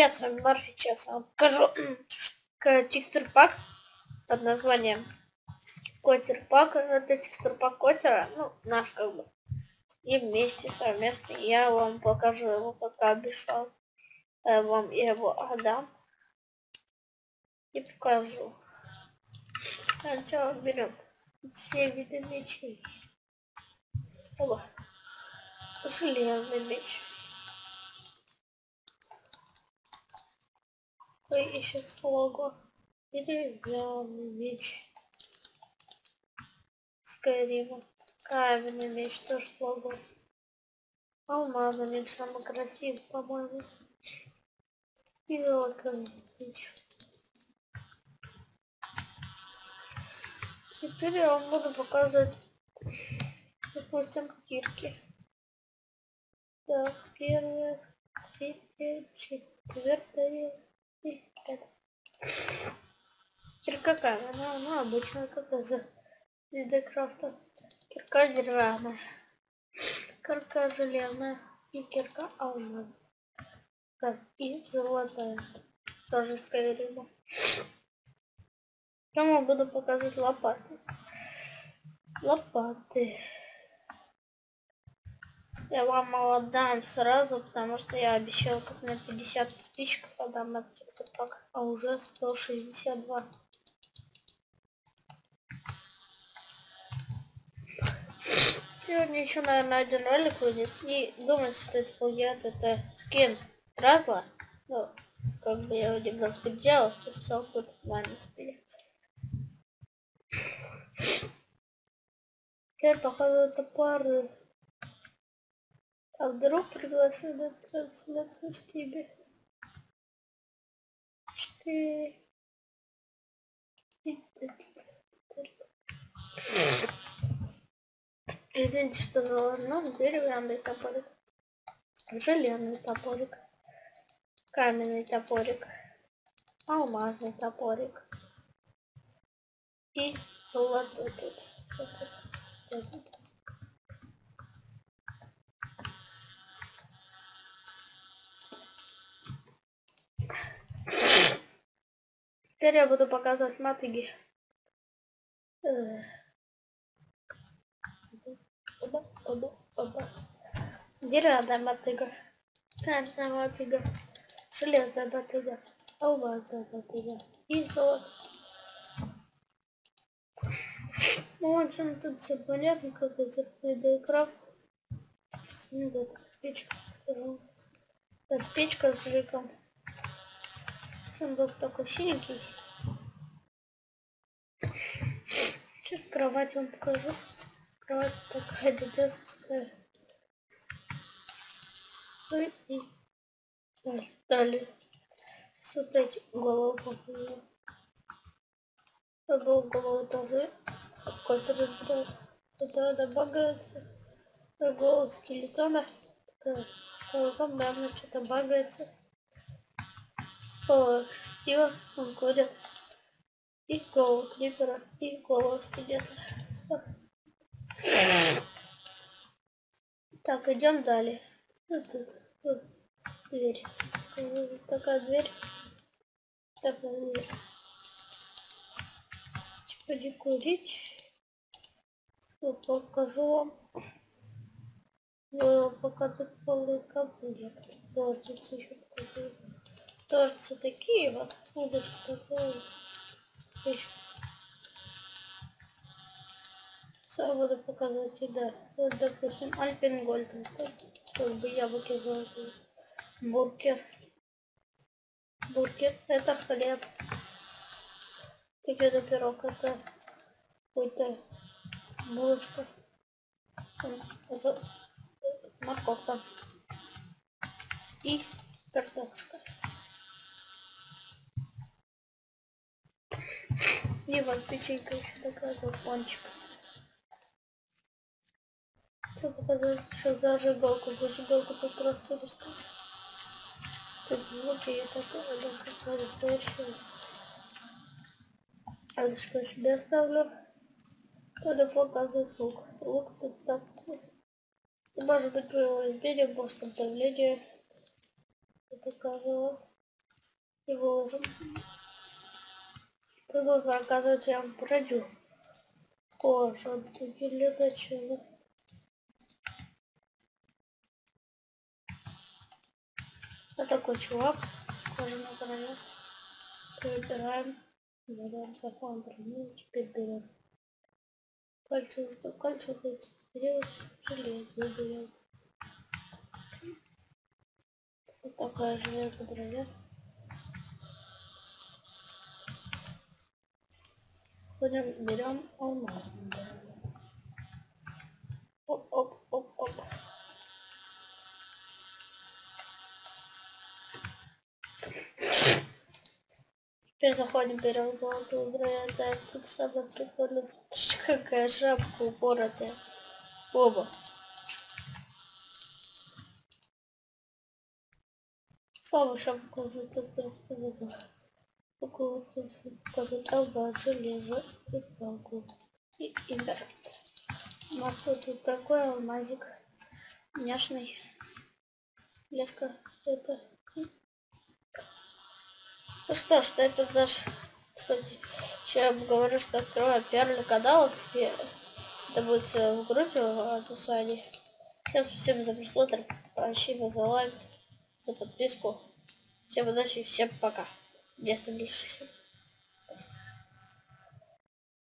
Привет, с вами Марк. Сейчас я вам покажу текстур пак под названием Котер пак. Это текстур пак Котера, ну, наш как бы. И вместе совместно я вам покажу его, пока обещал. Вам я его отдам. И покажу. Сначала берем все виды мечей. Оба. Железный меч. Какой еще слого? Деревянный меч. Скайрима. Каменный меч тоже слого. Алмазный меч самый красивый, по-моему. И золотой меч. Теперь я вам буду показывать, допустим, кирки. Так, первая, третья, четвертая и пятая. Кирка каменная, она обычная, как из Декрафта. Кирка деревянная, кирка железная и кирка алмазная. И золотая, тоже Скайрима. Я вам буду показывать лопаты. Лопаты. Я вам отдам сразу, потому что я обещал, как на 50 подписчиков отдам на текстур пак, а уже 162. Сегодня еще, наверное, один ролик выйдет. Не думайте, что это плагиат, это скин Разла. Ну, как бы я его немножко делал, написал тут ладно теперь. Теперь, походу, это пары. А вдруг пригласил на трансляцию в Стиме? 4. Извините, что заложено. Деревянный топорик. Железный топорик. Каменный топорик. Алмазный топорик. И золотой тут. Теперь я буду показывать мотыги. Деревянная мотыга. Каменная мотыга. Железная мотыга. Алмазная мотыга. И золото. Ну, в общем, тут все понятно, как это Майнкрафт. Печка. Так, печка с жиком. Сундук такой синенький. Сейчас кровать вам покажу. Кровать такая дедовская. Ну и далее. Вот эти голову. Забыл голову тоже. Какой-то разбрал. Это добавляется. Голову скелетона. Голосом, наверное, что-то багается. Голову Стива, он ходит. И голову Крипера, и голову скелета. Так, идем далее. Вот тут вот, дверь. Такая дверь. Такая дверь. Пойди курить. Вот покажу вам. Показать полный комплект. Ножницы еще покажу. Ножницы такие вот. Удочка такая вот. Сам буду показывать и да. Вот, допустим, Альпенгольд. Как бы яблоки золотые. Бургер. Бургер это хлеб. Какой-то пирог, это какой-то булочка. Это морковка. И картошка. И вот печенька еще такая, вот пончик. Хочу показать еще зажигалку. Зажигалку тут просто русская. Тут звуки я такой, да, как настоящий. Адреску себе оставлю. Надо показывать лук. Лук тут такой. И может быть при его измене, может там давление. Это кажется. и выложим. Продолжаю оказывать я вам пройду. Кожа, начали. Вот такой чувак. Кожаный броня. Выбираем. Берем закон броню. Теперь берем. Кольцо, кольцо, железо берем. Вот такая железная броня. Ходим, берем алмаз. Оп, оп, оп, оп. Теперь заходим, берем золотую броню. Да, тут самое прикольное. Смотрите, какая шапка упоротая. Оба. Слава шапку зацепил. Такую показать алмаз, железо и палку. И имбирь. У нас тут такой алмазик. Няшный. Леска. Это. Ну что ж, это даже... Кстати, еще я говорю, что открываю первый канал. Это будет в группе в описании. Всем за просмотр. Спасибо за лайк, за подписку. Всем удачи, всем пока. Без таблички.